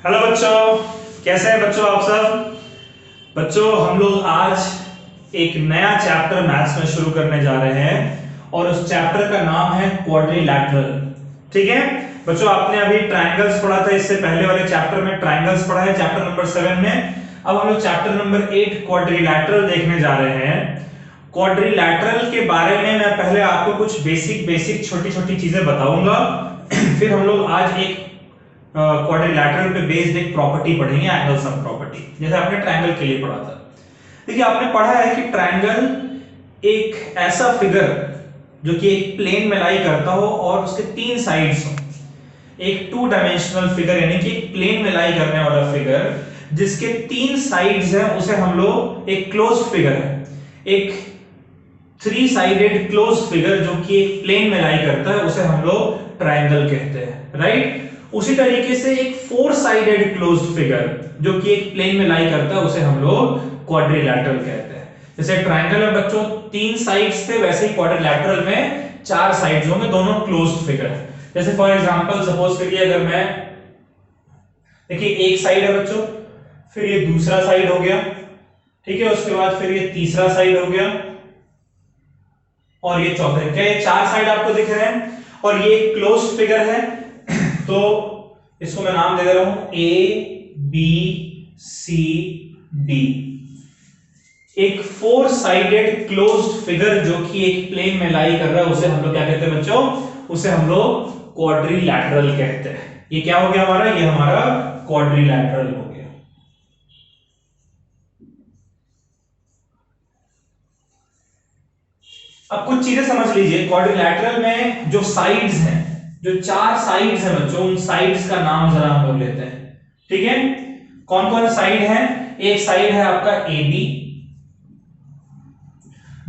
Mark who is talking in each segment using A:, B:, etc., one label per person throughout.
A: Hello बच्चों, कैसे हैं बच्चों आप सब। बच्चों हम लोग आज एक नया चैप्टर मैथ्स में शुरू करने जा रहे हैं और उस चैप्टर का नाम है क्वाड्रिलैटरल। ठीक है बच्चों, आपने अभी ट्रायंगल्स पढ़ा था, इससे पहले वाले चैप्टर में ट्रायंगल्स पढ़ा है चैप्टर नंबर 7 में। अब हम लोग चैप्टर नंबर 8 क्वाड्रिलैटरल देखने जा रहे हैं। क्वाड्रिलैटरल के बारे में मैं पहले आपको कुछ बेसिक छोटी छोटी चीजें बताऊंगा फिर हम लोग आज एक क्वाड्रिलैटरल पे बेस्ड एक प्रॉपर्टी पढ़ेंगे, एंगल सम प्रॉपर्टी, जैसे आपने ट्रायंगल के लिए पढ़ा था। देखिए आपने पढ़ा है कि ट्रायंगल एक ऐसा फिगर जो कि एक प्लेन में लाई करता हो और उसके तीन साइड्स हो। एक टू डायमेंशनल फिगर यानी कि एक प्लेन में लाई करने वाला फिगर जिसके तीन साइड्स हैं, उसे हम लोग एक क्लोज्ड फिगर है, एक थ्री साइडेड क्लोज्ड फिगर जो कि एक प्लेन में लाई करता है, उसे हम लोग ट्रायंगल कहते हैं, राइट। उसी तरीके से एक फोर साइडेड क्लोज्ड फिगर जो कि एक प्लेन में लाई करता है, उसे हम लोग क्वाड्रिलैटरल कहते हैं। जैसे ट्रायंगल में बच्चों तीन साइड्स थे, वैसे ही क्वाड्रिलैटरल में चार साइड्स होंगे, दोनों क्लोज्ड फिगर है। जैसे फॉर एग्जांपल सपोज करिए, अगर मैं देखिए एक साइड है बच्चों, फिर ये दूसरा साइड हो गया, ठीक है, उसके बाद फिर ये तीसरा साइड हो गया और ये चौथा। क्या ये चार साइड आपको दिख रहे हैं और ये एक क्लोज्ड फिगर है, तो इसको मैं नाम दे दे रहा हूं ए बी सी डी। एक फोर साइडेड क्लोज्ड फिगर जो कि एक प्लेन में लाई कर रहा है, उसे हम लोग क्या कहते हैं बच्चों, उसे हम लोग क्वाड्रिलैटरल कहते हैं। ये क्या हो गया हमारा, ये हमारा क्वाड्रिलैटरल हो गया। अब कुछ चीजें समझ लीजिए, क्वाड्रिलैटरल में जो साइड्स हैं, जो चार साइड्स हैं बच्चों, उन साइड्स का नाम जरा हम लोग लेते हैं। ठीक है, कौन कौन साइड है। एक साइड है आपका ए बी,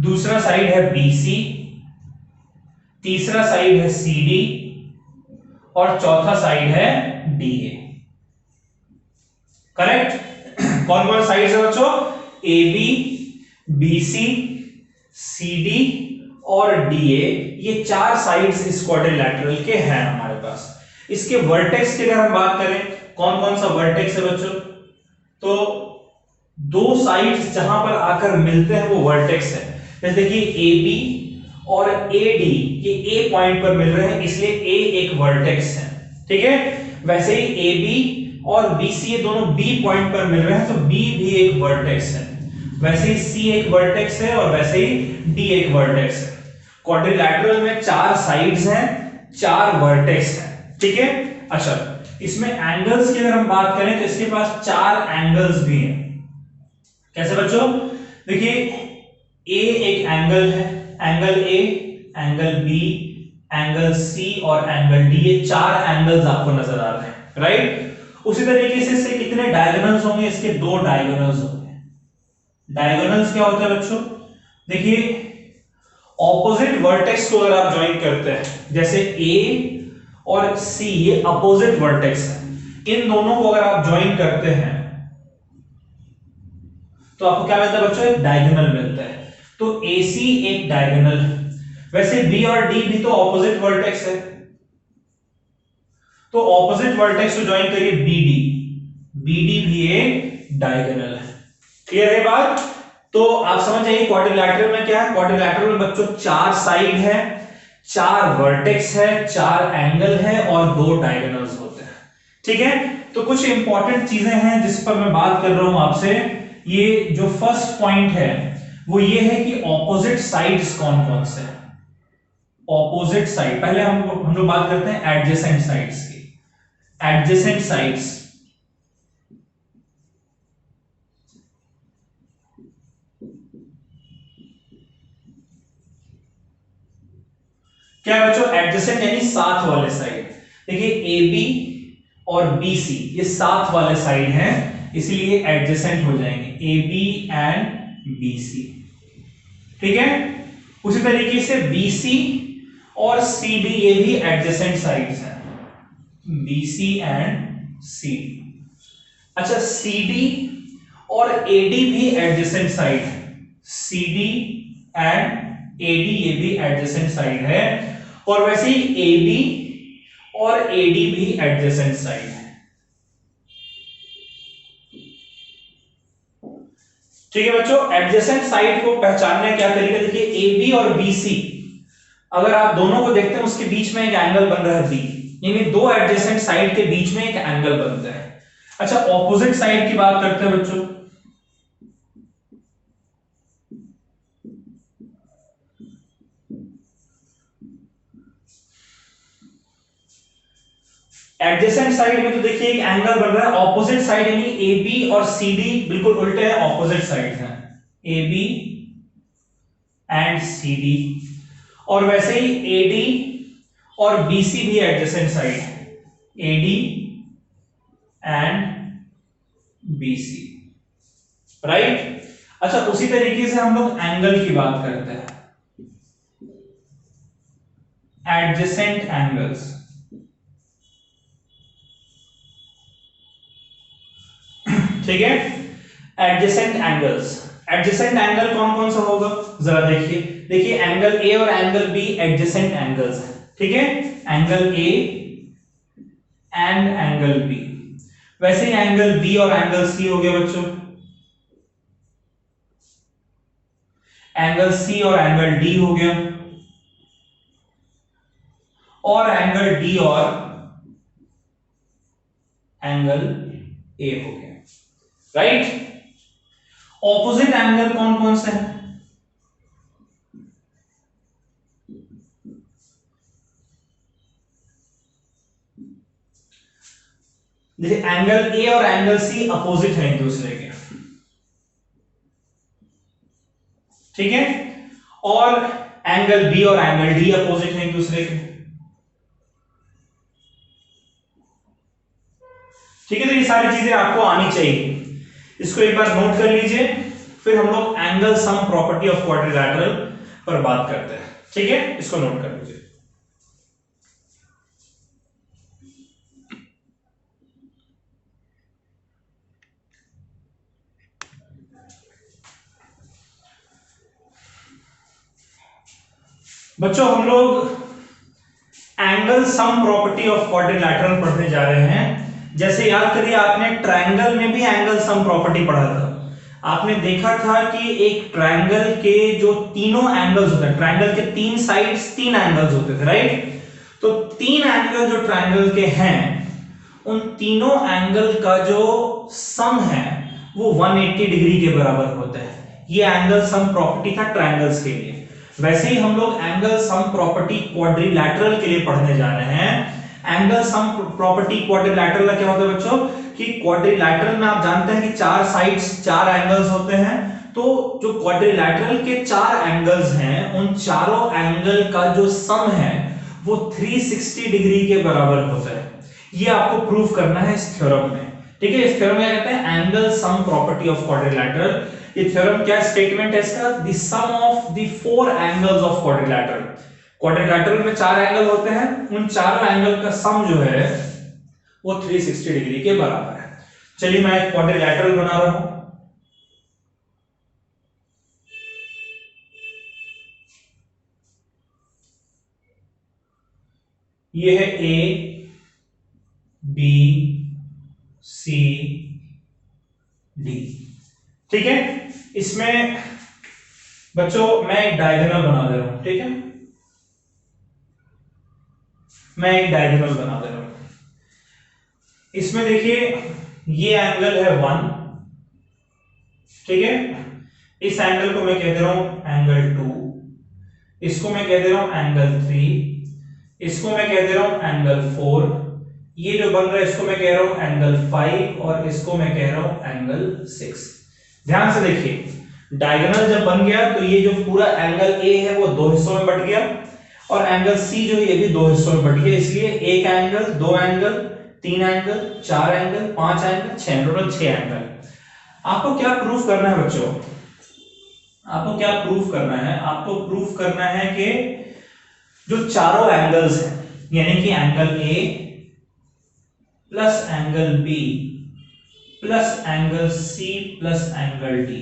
A: दूसरा साइड है बी सी, तीसरा साइड है सी डी और चौथा साइड है डी ए। करेक्ट। कौन कौन साइड्स है बच्चों, A B, B C, C D और डी ए, ये चार साइड्स इस क्वाड्रिलैटरल के हैं हमारे पास। इसके वर्टेक्स की अगर हम बात करें, कौन कौन सा वर्टेक्स है बच्चों, तो दो साइड्स जहां पर आकर मिलते हैं वो वर्टेक्स है। जैसे देखिए ए बी और ए डी, ये ए पॉइंट पर मिल रहे हैं, इसलिए ए एक वर्टेक्स है। ठीक है, वैसे ही ए बी और बी सी, ये दोनों बी पॉइंट पर मिल रहे हैं, तो बी भी एक वर्टेक्स है। वैसे ही सी एक वर्टेक्स है और वैसे ही डी एक वर्टेक्स है। क्वाड्रिलैटरल में चार साइड्स हैं, चार वर्टेक्स हैं। ठीक है, अच्छा इसमें एंगल्स की अगर हम बात करें तो इसके पास चार एंगल्स भी हैं। कैसे बच्चों, देखिए ए एक एंगल है, angle A, angle B, angle C और एंगल डी, ये चार एंगल्स आपको नजर आ रहे हैं, राइट। उसी तरीके से इसके कितने डायगोनल्स होंगे, इसके दो डायगोनल्स होंगे। डायगोनल्स क्या होता है बच्चों, देखिए ऑपोजिट वर्टेक्स को अगर आप ज्वाइन करते हैं, जैसे ए और सी ये अपोजिट वर्टेक्स है, इन दोनों को अगर आप ज्वाइन करते हैं तो आपको क्या मिलता है बच्चों, एक डायगोनल मिलता है। तो AC एक डायगोनल है। वैसे B और D भी तो ऑपोजिट वर्टेक्स है, तो ऑपोजिट वर्टेक्स को ज्वाइन करिए BD, BD भी एक डायगोनल है। क्लियर है बात। तो आप समझ जाइए क्वाड्रिलैटरल में क्या है। क्वाड्रिलैटरल में बच्चों चार साइड है, चार वर्टेक्स है, चार एंगल है और दो डायगोनल्स होते हैं। ठीक है, तो कुछ इंपॉर्टेंट चीजें हैं जिस पर मैं बात कर रहा हूं आपसे। ये जो फर्स्ट पॉइंट है वो ये है कि ऑपोजिट साइड्स कौन कौन से हैं। ऑपोजिट साइड, पहले हम लोग बात करते हैं एडजेसेंट साइड्स की। एडजेसेंट साइड्स, क्या बच्चों, एडजेसेंट यानी साथ वाले साइड। देखिए ए बी और बी सी ये साथ वाले साइड हैं, इसलिए एडजेसेंट हो जाएंगे, A B and B C. ठीक है, उसी तरीके से बी सी और सी डी ये भी एडजेसेंट साइड्स हैं, बी सी एंड सी। अच्छा सी डी और ए डी भी एडजेसेंट साइड है, C D and A D ये भी एडजेसेंट साइड है, और वैसे ही ए बी और ए डी भी एडजेसेंट साइड है। ठीक है बच्चों, एडजेसेंट साइड को पहचानने का क्या तरीका, देखिए ए बी और बी सी, अगर आप दोनों को देखते हैं उसके बीच में एक एंगल बन रहा है बी, यानी दो एडजेसेंट साइड के बीच में एक एंगल बनता है। अच्छा, ऑपोजिट साइड की बात करते हैं बच्चों। एडजेसेंट साइड में तो देखिए एक एंगल बन रहा है, ऑपोजिट साइड यानी ए बी और सी डी बिल्कुल उल्टे हैं, ऑपोजिट साइड हैं, A B and C D. और वैसे ही ए डी और बी सी भी एडजेसेंट साइड है, A D and B C, right. अच्छा, उसी तरीके से हम लोग एंगल की बात करते हैं, एडजेसेंट एंगल्स। ठीक है, एडजेसेंट एंगल्स, एडजेसेंट एंगल कौन कौन सा होगा जरा देखिए। देखिए एंगल ए और एंगल बी एडजेसेंट एंगल्स हैं, ठीक है, angle A and angle B. वैसे ही एंगल बी और एंगल सी हो गया बच्चों, एंगल सी और एंगल डी हो गया, और एंगल डी और एंगल ए हो गया, राइट। ऑपोजिट एंगल कौन कौन से हैं, देखिए एंगल ए और एंगल सी अपोजिट हैं एक दूसरे के, ठीक है, और एंगल बी और एंगल डी अपोजिट हैं एक दूसरे के, ठीक है। तो ये सारी चीजें आपको आनी चाहिए, इसको एक बार नोट कर लीजिए, फिर हम लोग angle sum property of quadrilateral पर बात करते हैं, ठीक है, इसको नोट कर लीजिए। बच्चों हम लोग angle sum property of quadrilateral पढ़ने जा रहे हैं। जैसे याद करिए आपने ट्रायंगल में भी एंगल सम प्रॉपर्टी पढ़ा था, आपने देखा था कि एक ट्रायंगल के जो तीनों एंगल्स होते हैं, ट्रायंगल के तीन साइड्स तीन एंगल्स होते थे, राइट। तो तीन एंगल जो ट्रायंगल के हैं उन तीनों एंगल का जो सम है वो 180 डिग्री के बराबर होता है। ये एंगल सम प्रॉपर्टी था ट्रायंगल्स के लिए। वैसे ही हम लोग एंगल सम प्रॉपर्टी क्वाड्रिलैटरल के लिए पढ़ने जा रहे हैं। एंगल सम प्रॉपर्टी क्वाड्रिलैटरल का क्या होता है बच्चों, कि क्वाड्रिलैटरल में आप जानते हैं कि चार साइड्स चार एंगल्स होते हैं, तो जो क्वाड्रिलैटरल के चार एंगल्स हैं उन चारों एंगल का जो सम है वो 360 डिग्री के बराबर होता है। ये आपको प्रूव करना है इस थ्योरम में, ठीक है। इस थ्योरम में क्या कहते हैं, angle sum property of quadrilateral. ये थ्योरम क्या स्टेटमेंट है इसका, the sum of the four angles of quadrilateral. Quadrilateral में चार एंगल होते हैं, उन चारों एंगल का सम जो है वो 360 डिग्री के बराबर है। चलिए मैं एक क्वाड्रिलैटरल बना रहा हूं, ये है ए बी सी डी, ठीक है। इसमें बच्चों मैं एक डायगोनल बना दे रहा हूं, ठीक है, मैं एक डायगोनल बना दे रहा हूं। इसमें देखिए ये एंगल है 1, ठीक है, इस एंगल को मैं कह दे रहा हूं एंगल 2, इसको मैं कह दे रहा हूं एंगल 3, इसको मैं कह दे रहा हूं एंगल 4, ये जो बन रहा है इसको मैं कह रहा हूं एंगल 5, और इसको मैं कह रहा हूं एंगल 6। ध्यान से देखिए, डायगोनल जब बन गया तो ये जो पूरा एंगल ए है वो दो हिस्सों में बट गया, और एंगल सी जो ये भी दो हिस्सों में बट गया। इसलिए एक एंगल, दो एंगल, तीन एंगल, चार एंगल, पांच एंगल, छह, टोटल 6 एंगल। आपको क्या प्रूफ करना है बच्चों, आपको क्या प्रूफ करना है, आपको प्रूफ करना है कि जो चारों एंगल्स हैं, यानी कि angle A plus angle B plus angle C plus angle D,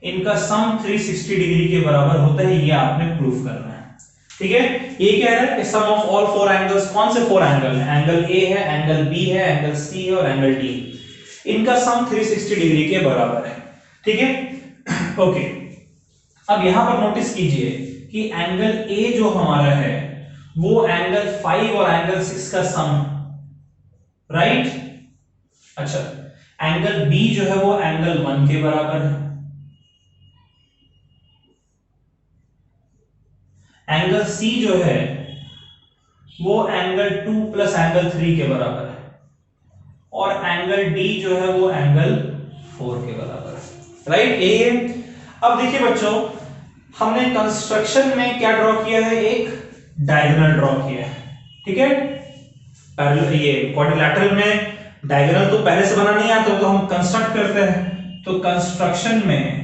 A: इनका सम 360 डिग्री के बराबर होता है। ये आपने प्रूफ करना है, ठीक है। ये कह रहा है कि सम ऑफ ऑल फोर एंगल्स, कौन से फोर एंगल है, एंगल ए है, एंगल बी है, एंगल सी है और एंगल डी, इनका सम 360 डिग्री के बराबर है, ठीक है। ओके, अब यहां पर नोटिस कीजिए कि एंगल ए जो हमारा है वो एंगल 5 और एंगल 6 का सम, राइट। अच्छा, एंगल बी जो है वो एंगल 1 के बराबर है, एंगल सी जो है वो एंगल 2 प्लस एंगल 3 के बराबर है, और एंगल डी जो है वो एंगल 4 के बराबर है, राइट। यही है। अब देखिए बच्चों, हमने कंस्ट्रक्शन में क्या ड्रॉ किया है, एक डायगोनल ड्रॉ किया है, ठीक है। ये क्वाड्रिलैटरल में डायगोनल तो पहले से बना नहीं आता, तो हम कंस्ट्रक्ट करते हैं। तो कंस्ट्रक्शन में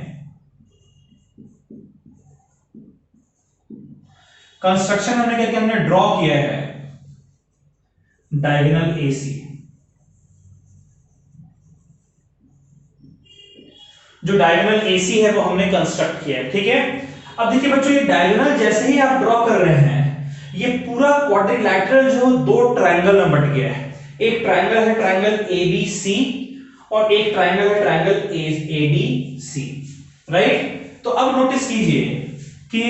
A: हमने क्या किया, हमने ड्रॉ किया है डायगोनल एसी। जो डायगोनल एसी है वो हमने कंस्ट्रक्ट किया है, ठीक है। अब देखिए बच्चों, ये डायगोनल जैसे ही आप ड्रॉ कर रहे हैं, ये पूरा क्वाड्रिलैटरल जो दो ट्रायंगल में बट गया है। एक ट्रायंगल है ट्रायंगल एबीसी, और एक ट्रायंगल है ट्रायंगल एडीसी, राइट। तो अब नोटिस कीजिए कि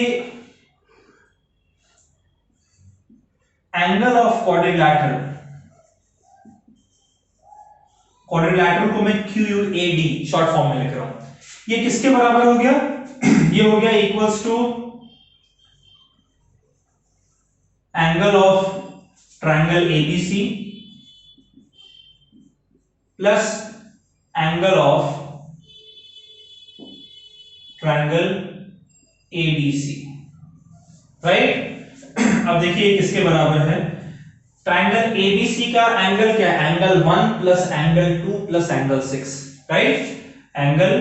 A: एंगल ऑफ क्वाड्रिलैटरल को मैं QUAD शॉर्ट फॉर्म में लिख रहा हूं। ये किसके बराबर हो गया, ये हो गया equals to angle of triangle ABC plus angle of triangle ADC, right. अब देखिए किसके बराबर है, ट्रायंगल ABC का एंगल क्या है, angle 1 plus angle 2 plus angle 6, right. Angle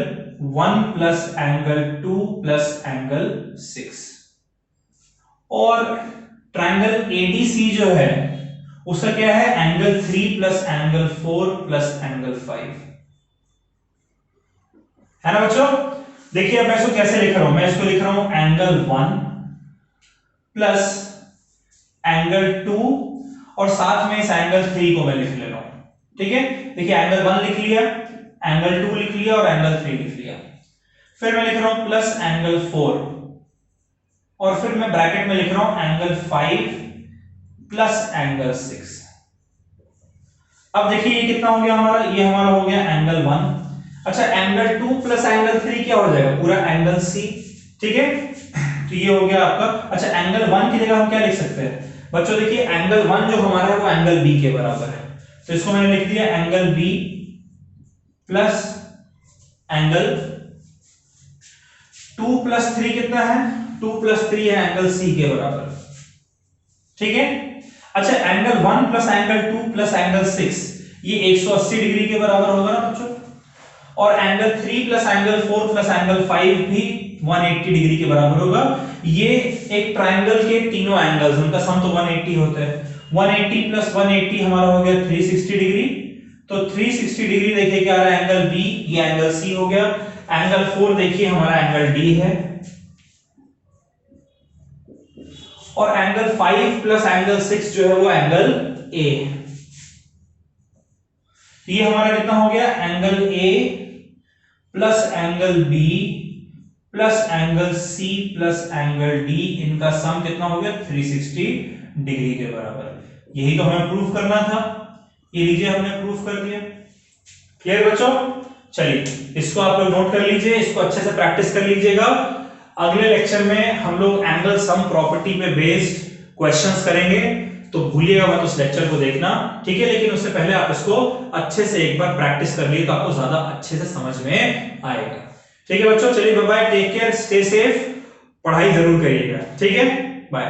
A: 1 plus angle 2 plus angle 6, और ट्रायंगल ADC जो है उसका क्या है, angle 3 plus angle 4 plus angle 5, है ना बच्चों। देखिए अब मैं इसको कैसे लिख रहा हूं, मैं इसको लिख रहा हूं एंगल 1 प्लस एंगल 2, और साथ में इस एंगल 3 को मैं लिख ले रहा हूं, ठीक है। देखिए एंगल 1 लिख लिया, एंगल 2 लिख लिया, और एंगल 3 लिख लिया। फिर मैं लिख रहा हूं प्लस एंगल 4, और फिर मैं ब्रैकेट में लिख रहा हूं एंगल 5 प्लस एंगल 6। अब देखिए ये कितना हो गया हमारा, ये हमारा हो गया एंगल 1। अच्छा, एंगल 2 प्लस एंगल 3 क्या हो जाएगा, पूरा एंगल C, ठीक है। तो ये हो गया आपका। अच्छा, एंगल 1 की जगह हम क्या लिख सकते हैं बच्चों, देखिए एंगल 1 जो हमारा है वो एंगल B के बराबर है, तो इसको मैंने लिख दिया angle B plus angle 2 plus 3 कितना है, 2 प्लस 3 है एंगल C के बराबर, ठीक है। अच्छा, angle 1 plus angle 2 plus angle 6 ये 180 डिग्री के बराबर होगा ना बच्चों, और angle 3 plus angle 4 plus angle 5 भी 180 डिग्री के बराबर होगा। ये एक ट्रायंगल के तीनों एंगल्स, उनका सम तो 180 होता है। 180 प्लस 180 हमारा हो गया 360 डिग्री। तो 360 डिग्री देखिए क्या आ रहा है, एंगल B, ये एंगल C हो गया। एंगल 4 देखिए हमारा एंगल D है, और एंगल 5 प्लस एंगल 6 जो है वो एंगल A है। ये हमारा कितना हो गया, angle A plus angle B plus angle C plus angle D, इनका सम कितना हो गया 360 डिग्री के बराबर। यही तो हमें प्रूफ करना था, ये लीजिए हमने प्रूफ कर दिया। क्लियर बच्चों, चलिए इसको आप लोग नोट कर लीजिए, इसको अच्छे से प्रैक्टिस कर लीजिएगा। अगले लेक्चर में हम लोग एंगल सम प्रॉपर्टी पे बेस्ड क्वेश्चंस करेंगे, तो भूलिएगा मत उस लेक्चर को देखना, ठीक है। लेकिन उससे पहले आप इसको अच्छे से एक बार प्रैक्टिस कर लिए तो आपको ज्यादा अच्छे से समझ में आएगा, ठीक है बच्चों। चलिए bye bye, take care, stay safe, पढ़ाई जरूर करिएगा, ठीक है, बाय।